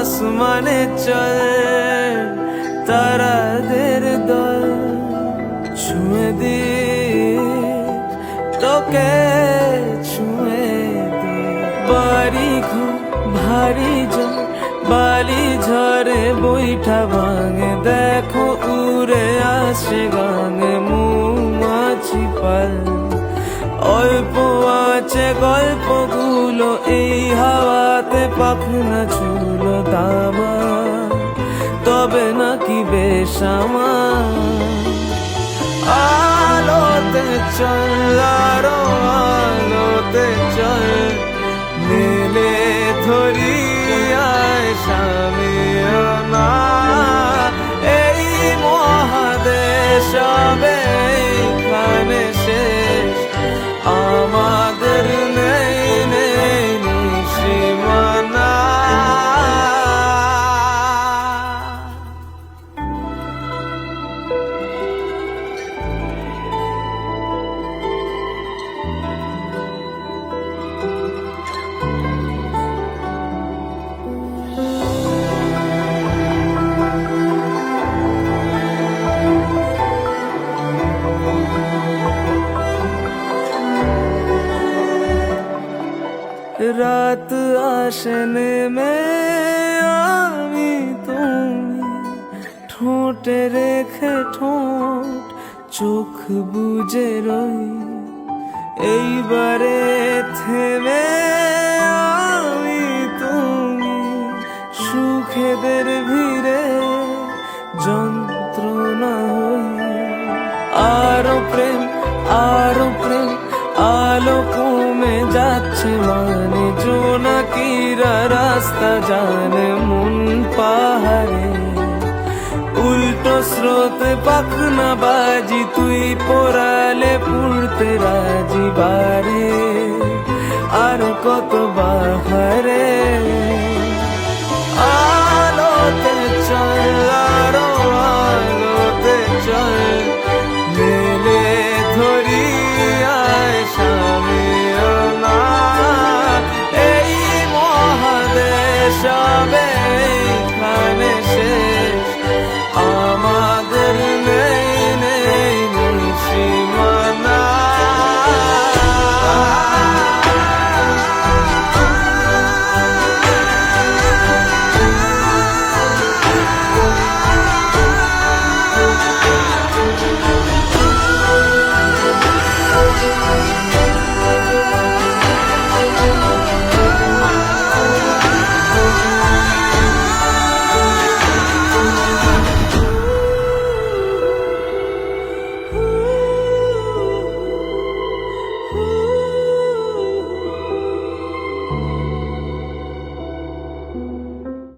আসমানে চল তারাদের দল ছুঁয়ে দি তোকে ছুঁয়ে দি বাড়ি ঘর ভারী জল বালি ঝরে বইটা ভাঙে দেখো উড়ে আসে গাঙে মৌমাছি পাল অল্প আছে গল্পগুলো এই হাওয়াতে পাখনা ঝুলো দামা তবে নাকি বেশ আমার আলোতে চল আরো আলোতে চল নীলে ধরিয়ায় সামিয়ানা এই মহাদেশ হবে এইখানে শেষ আমাদের নেই নেই সীমানা রাত আসে নেমে আমি তুমি ঠোঁটে রেখে ঠোঁট চোখ বুজে রই এইবারে থেমে আমি তুমি সুখেদের ভিড়ে যন্ত্রণা হই আরো প্রেম আলো কমে যাচ্ছে মানে জোনাকিরা রাস্তা জানে মন পাহাড়ে উল্টো স্রোতে পাখনা বাজি তুই পোড়ালে পুড়তে রাজি বারে আর কত বাহারে